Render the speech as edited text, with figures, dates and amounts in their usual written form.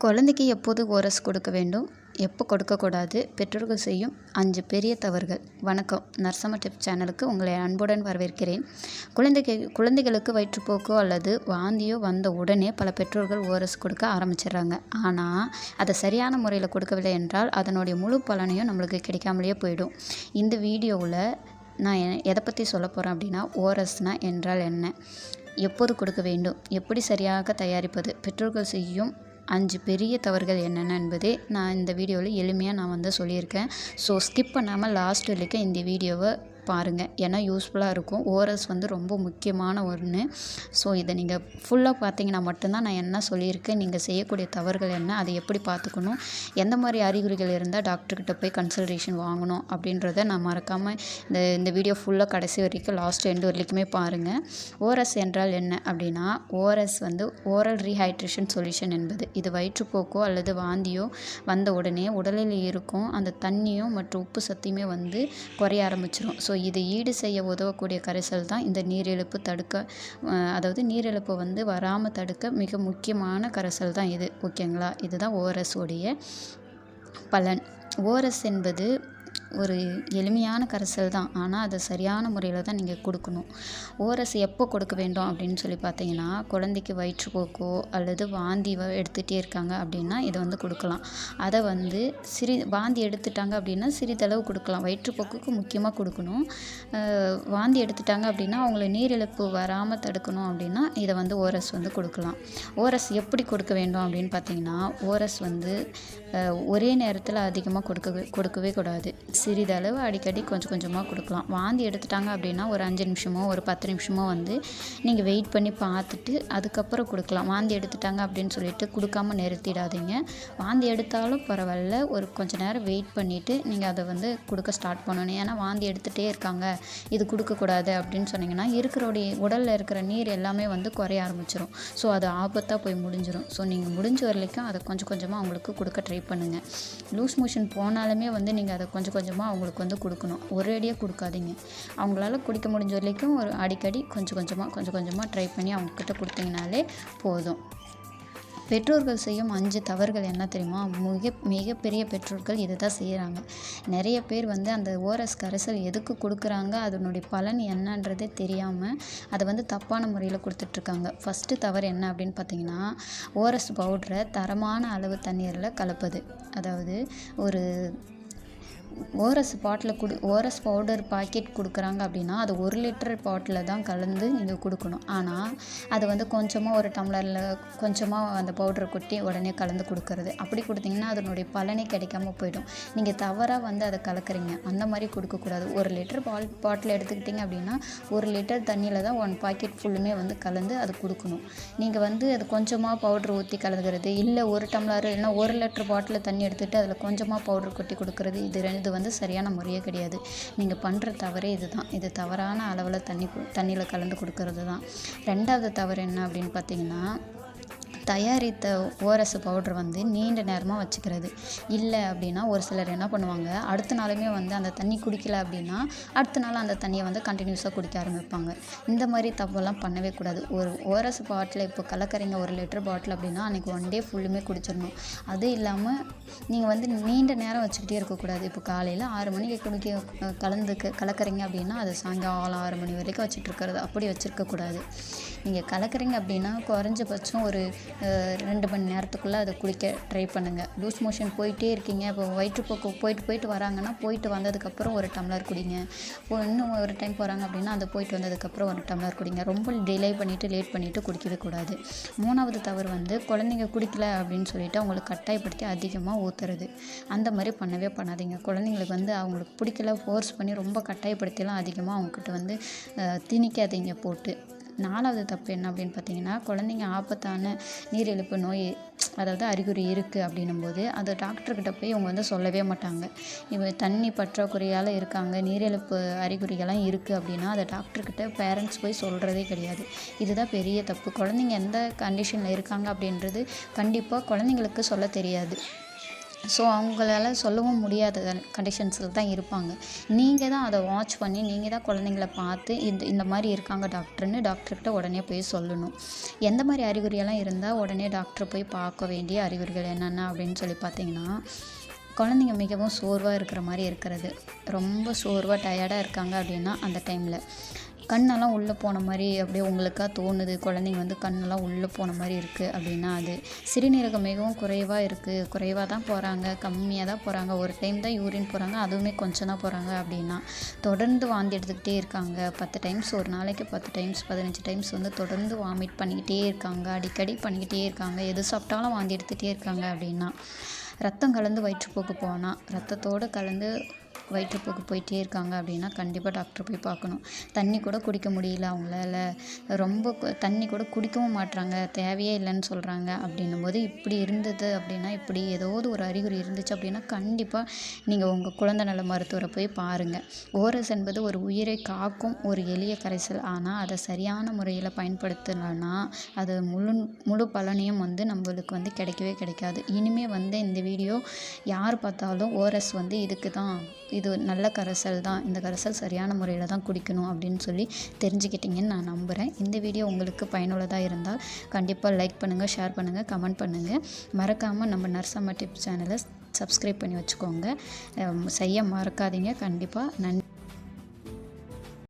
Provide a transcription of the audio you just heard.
குழந்தைக்கு எப்போது ஓரஸ் கொடுக்க வேண்டும், எப்போ கொடுக்கக்கூடாது, பெற்றோர்கள் செய்யும் 5 பெரிய தவறுகள். வணக்கம், நர்சம்மா டிப்ஸ் சேனலுக்கு உங்களை அன்புடன் வரவேற்கிறேன். குழந்தைகளுக்கு வயிற்றுப்போக்கோ அல்லது வாந்தியோ வந்த உடனே பல பெற்றோர்கள் ஓரஸ் கொடுக்க ஆரம்பிச்சிடுறாங்க. ஆனால் அதை சரியான முறையில் கொடுக்கவில்லை என்றால் அதனுடைய முழு பலனையும் நம்மளுக்கு கிடைக்காமலேயே போயிடும். இந்த வீடியோவில் நான் எதை பற்றி சொல்ல போகிறேன் அப்படின்னா, ஓரஸ்னால் என்றால் என்ன, எப்போது கொடுக்க வேண்டும், எப்படி சரியாக தயாரிப்பது, பெற்றோர்கள் செய்யும் 5 பெரிய தவறுகள் என்னென்ன என்பதே நான் இந்த வீடியோவில் எளிமையாக நான் சொல்லியிருக்கேன். ஸோ ஸ்கிப் பண்ணாமல் லாஸ்ட் வரைக்கும் இந்த வீடியோவை பாருங்கள், ஏன்னா யூஸ்ஃபுல்லாக இருக்கும். ஓரஸ் ரொம்ப முக்கியமான ஒன்று. ஸோ இதை நீங்கள் ஃபுல்லாக பார்த்தீங்கன்னா மட்டும்தான் நான் என்ன சொல்லியிருக்கேன், நீங்கள் செய்யக்கூடிய தவறுகள் என்ன, அதை எப்படி பார்த்துக்கணும், எந்த மாதிரி அறிகுறிகள் இருந்தால் டாக்டர்கிட்ட போய் கன்சல்டேஷன் வாங்கணும் அப்படின்றத நான் மறக்காமல் இந்த வீடியோ ஃபுல்லாக கடைசி வரைக்கும் லாஸ்ட் எண்டு வரைக்குமே பாருங்கள். ஓரஸ் என்றால் என்ன அப்படின்னா, ஓரஸ் ஓரல் ரீஹைட்ரேஷன் சொல்யூஷன் என்பது இது வயிற்றுப்போக்கோ அல்லது வாந்தியோ வந்த உடனே உடலில் இருக்கும் அந்த தண்ணியும் மற்றும் உப்பு சத்தையுமே குறைய ஆரம்பிச்சிடும். ஸோ இதை ஈடு செய்ய உதவக்கூடிய கரைசல் தான் இந்த நீரிழப்பு தடுக்க, அதாவது நீரிழப்பு வராமல் தடுக்க மிக முக்கியமான கரைசல் தான் இது. ஓகேங்களா, இதுதான் ஓரஸ் உடைய பலன். ஓரஸ் என்பது ஒரு எளிமையான கரைசல் தான், ஆனால் அதை சரியான முறையில் தான் நீங்கள் கொடுக்கணும். ஓரஸ் எப்போ கொடுக்க வேண்டும் அப்படின்னு சொல்லி பார்த்தீங்கன்னா, குழந்தைக்கு வயிற்றுப்போக்கோ அல்லது வாந்தி எடுத்துகிட்டே இருக்காங்க அப்படின்னா இதை கொடுக்கலாம். அதை வாந்தி எடுத்துட்டாங்க அப்படின்னா சிறிதளவு கொடுக்கலாம். வயிற்றுப்போக்குக்கு முக்கியமாக கொடுக்கணும். வாந்தி எடுத்துட்டாங்க அப்படின்னா அவங்கள நீரிழப்பு வராமல் தடுக்கணும் அப்படின்னா இதை ஓரஸ் கொடுக்கலாம். ஓரஸ் எப்படி கொடுக்க வேண்டும் அப்படின்னு பார்த்தீங்கன்னா, ஓரஸ் ஒரே நேரத்தில் அதிகமாக கொடுக்கவே கூடாது. சிறிதளவு அடிக்கடி கொஞ்சம் கொஞ்சமாக கொடுக்கலாம். வாந்தி எடுத்துட்டாங்க அப்படின்னா ஒரு 5 நிமிஷமோ ஒரு 10 நிமிஷமோ நீங்கள் வெயிட் பண்ணி பார்த்துட்டு அதுக்கப்புறம் கொடுக்கலாம். வாந்தி எடுத்துட்டாங்க அப்படின்னு சொல்லிட்டு கொடுக்காமல் நிறுத்திடாதீங்க. வாந்தி எடுத்தாலும் பரவாயில்ல, ஒரு கொஞ்சம் நேரம் வெயிட் பண்ணிவிட்டு நீங்கள் அதை கொடுக்க ஸ்டார்ட் பண்ணணும். ஏன்னா வாந்தி எடுத்துகிட்டே இருக்காங்க, இது கொடுக்கக்கூடாது அப்படின்னு சொன்னீங்கன்னா உடலில் இருக்கிற நீர் எல்லாமே குறைய ஆரம்பிச்சிடும். ஸோ அது ஆபத்தாக போய் முடிஞ்சிடும். ஸோ நீங்கள் முடிஞ்ச வரைக்கும் அதை கொஞ்சம் கொஞ்சமாக அவங்களுக்கு கொடுக்க ட்ரை பண்ணுங்கள். லூஸ் மோஷன் போனாலுமே நீங்கள் அதை கொஞ்சம் கொஞ்சமாக அவங்களுக்கு கொடுக்கணும். ஒரேடியாக கொடுக்காதீங்க. அவங்களால குடிக்க முடிஞ்ச வரைக்கும் ஒரு அடிக்கடி கொஞ்சம் கொஞ்சமாக ட்ரை பண்ணி அவங்கக்கிட்ட கொடுத்தீங்கனாலே போதும். பெற்றோர்கள் செய்யும் 5 தவறுகள் என்ன தெரியுமா? மிகப்பெரிய பெற்றோர்கள் இதை தான் செய்கிறாங்க. நிறைய பேர் அந்த ஓரஸ் கரைசல் எதுக்கு கொடுக்குறாங்க, அதனுடைய பலன் என்னன்றதே தெரியாமல் அதை தப்பான முறையில் கொடுத்துட்ருக்காங்க. ஃபஸ்ட்டு தவறு என்ன அப்படின்னு பார்த்தீங்கன்னா, ஓரஸ் பவுடரை தரமான அளவு தண்ணீரில் கலப்பது. அதாவது ஒரு ஓரஸ் ஓரஸ் பவுடர் பாக்கெட் கொடுக்குறாங்க அப்படின்னா அது 1 லிட்டர் பாட்டில் தான் கலந்து நீங்கள் கொடுக்கணும். ஆனால் அது கொஞ்சமாக ஒரு டம்ளரில் கொஞ்சமாக அந்த பவுடரை கொட்டி உடனே கலந்து கொடுக்கறது, அப்படி கொடுத்தீங்கன்னா அதனுடைய பலனே கிடைக்காம போயிடும். நீங்கள் தவறாக அதை கலக்கிறீங்க. அந்த மாதிரி கொடுக்கக்கூடாது. 1 லிட்டர் பாட்டில் எடுத்துக்கிட்டிங்க அப்படின்னா 1 லிட்டர் தண்ணியில் தான் 1 பாக்கெட் ஃபுல்லுமே கலந்து அது கொடுக்கணும். நீங்கள் அது கொஞ்சமாக பவுடர் ஊற்றி கலந்துக்கிறது, இல்லை 1 டம்ளர் இல்லைன்னா 1 லிட்டர் பாட்டில் தண்ணி எடுத்துகிட்டு அதில் கொஞ்சமாக பவுடர் கொட்டி கொடுக்கறது, இது சரியான முறையே கிடையாது. நீங்கள் பண்ணுற தவறே இதுதான். இது தவறான அளவில் தண்ணியில் கலந்து கொடுக்கறது தான். 2வது தவறு என்ன அப்படின்னு பார்த்தீங்கன்னா, தயாரித்த ஓரஸ் பவுடர் நீண்ட நேரமாக வச்சுக்கிறது. இல்லை அப்படின்னா ஒரு சிலர் என்ன பண்ணுவாங்க, அடுத்த நாளுமே அந்த தண்ணி குடிக்கல அப்படின்னா அடுத்த நாள் அந்த தண்ணியை கண்டினியூஸாக குடிக்க ஆரம்பிப்பாங்க. இந்த மாதிரி தப்பெல்லாம் பண்ணவே கூடாது. ஒரு ஓரஸ் பாட்டில் இப்போ கலக்கறீங்க 1 லிட்டர் பாட்டில் அப்படின்னா அன்றைக்கி 1 டே ஃபுல்லுமே குடிச்சிடணும். அது இல்லாமல் நீங்கள் நீண்ட நேரம் வச்சுக்கிட்டே இருக்கக்கூடாது. இப்போ காலையில் 6 மணிக்கு கலக்கறீங்க அப்படின்னா அது சாயங்காலம் 6 மணி வரைக்கும் வச்சுட்ருக்கிறது, அப்படி வச்சுருக்கக்கூடாது. நீங்கள் கலக்கறீங்க அப்படின்னா குறைஞ்சபட்சம் ஒரு 2 மணி நேரத்துக்குள்ளே அதை குடிக்க ட்ரை பண்ணுங்கள். லூஸ் மோஷன் போயிட்டே இருக்கீங்க, இப்போ வயிற்றுப்போக்கு போயிட்டு வராங்கன்னா போயிட்டு வந்ததுக்கப்புறம் 1 டம்ளர் குடிங்க. இன்னும் ஒரு டைம் போகிறாங்க அப்படின்னா அந்த போயிட்டு வந்ததுக்கப்புறம் 1 டம்ளர் குடிங்க. ரொம்ப டிலே பண்ணிவிட்டு லேட் பண்ணிவிட்டு குடிக்கவே கூடாது. 3வது தவறு குழந்தைங்க குடிக்கல அப்படின்னு சொல்லிட்டு அவங்களுக்கு கட்டாயப்படுத்தி அதிகமாக ஊற்றுறது. அந்த மாதிரி பண்ணவே பண்ணாதீங்க. குழந்தைங்களுக்கு அவங்களுக்கு பிடிக்கல ஃபோர்ஸ் பண்ணி ரொம்ப கட்டாயப்படுத்திலாம் அதிகமாக அவங்கக்கிட்ட திணிக்காதீங்க போட்டு. 4வது தப்பு என்ன அப்படின்னு பார்த்தீங்கன்னா, குழந்தைங்க ஆபத்தான நீரிழப்பு நோய் அதாவது அறிகுறி இருக்குது அப்படின்னும்போது அதை டாக்டர்கிட்ட போய் இவங்க சொல்லவே மாட்டாங்க. இவங்க தண்ணி பற்றாக்குறையால் இருக்காங்க, நீரிழப்பு அறிகுறிகள்லாம் இருக்குது அப்படின்னா அதை டாக்டர்கிட்ட பேரண்ட்ஸ் போய் சொல்கிறதே கிடையாது. இதுதான் பெரிய தப்பு. குழந்தைங்க எந்த கண்டிஷனில் இருக்காங்க அப்படின்றது கண்டிப்பாக குழந்தைங்களுக்கு சொல்ல தெரியாது. ஸோ அவங்களால சொல்லவும் முடியாத கண்டிஷன்ஸில் தான் இருப்பாங்க. நீங்கள் தான் அதை வாட்ச் பண்ணி நீங்கள் தான் குழந்தைங்கள பார்த்து இந்த மாதிரி இருக்காங்க டாக்டர்னு டாக்டர்கிட்ட உடனே போய் சொல்லணும். எந்த மாதிரி அறிகுறியெல்லாம் இருந்தால் உடனே டாக்டரை போய் பார்க்க வேண்டிய அறிகுறிகள் என்னென்ன அப்படின்னு சொல்லி பார்த்தீங்கன்னா, குழந்தைங்க மிகவும் சோர்வாக இருக்கிற மாதிரி இருக்கிறது, ரொம்ப சோர்வாக டயர்டாக இருக்காங்க அப்படின்னா அந்த டைமில் கண்ணெல்லாம் உள்ளே போன மாதிரி அப்படியே உங்களுக்கா தோணுது, குழந்தைங்க வந்து கண்ணெல்லாம் உள்ளே போன மாதிரி இருக்குது அப்படின்னா அது. சிறுநீரகம் மிகவும் குறைவாக இருக்குது, குறைவாக தான் போகிறாங்க, கம்மியாக தான் போகிறாங்க, ஒரு டைம் தான் யூரின் போகிறாங்க, அதுவுமே கொஞ்சம் தான் போகிறாங்க அப்படின்னா, தொடர்ந்து வாந்தி எடுத்துக்கிட்டே இருக்காங்க, 10 டைம்ஸ் ஒரு நாளைக்கு 10 டைம்ஸ் 15 டைம்ஸ் வந்து தொடர்ந்து வாமிட் பண்ணிக்கிட்டே இருக்காங்க, அடிக்கடி பண்ணிக்கிட்டே இருக்காங்க, எது சாப்பிட்டாலும் வாந்தி எடுத்துகிட்டே இருக்காங்க அப்படின்னா, ரத்தம் கலந்து வயிற்றுப்போக்கு போனால் ரத்தத்தோடு கலந்து வயிற்றுப்போக்கு போயிட்டே இருக்காங்க அப்படின்னா கண்டிப்பாக டாக்டர் போய் பார்க்கணும். தண்ணி கூட குடிக்க முடியல அவங்களால, ரொம்ப தண்ணி கூட குடிக்கவும் மாட்றாங்க, தேவையே இல்லைன்னு சொல்கிறாங்க அப்படின்னும்போது, இப்படி இருந்தது அப்படின்னா, இப்படி ஏதாவது ஒரு அறிகுறி இருந்துச்சு அப்படின்னா கண்டிப்பாக நீங்கள் உங்கள் குழந்தை நல மருத்துவரை போய் பாருங்கள். ஓரஸ் என்பது ஒரு உயிரை காக்கும் ஒரு எளிய கரைசல். ஆனால் அதை சரியான முறையில் பயன்படுத்தலைன்னா அது முழு பலனையும் வந்து நம்மளுக்கு வந்து கிடைக்கவே கிடைக்காது. இனிமேல் வந்து இந்த வீடியோ யார் பார்த்தாலும் ஓரஸ் வந்து இதுக்கு தான், இது நல்ல கரைசல் தான், இந்த கரைசல் சரியான முறையில் தான் குடிக்கணும் அப்படின்னு சொல்லி தெரிஞ்சுக்கிட்டீங்கன்னு நான் நம்புகிறேன். இந்த வீடியோ உங்களுக்கு பயனுள்ளதாக இருந்தால் கண்டிப்பாக லைக் பண்ணுங்கள், ஷேர் பண்ணுங்கள், கமெண்ட் பண்ணுங்கள். மறக்காமல் நம்ம நர்சம்மா டிப்ஸ் சேனலை சப்ஸ்கிரைப் பண்ணி வச்சுக்கோங்க. செய்ய மறக்காதீங்க. கண்டிப்பாக நன்றி.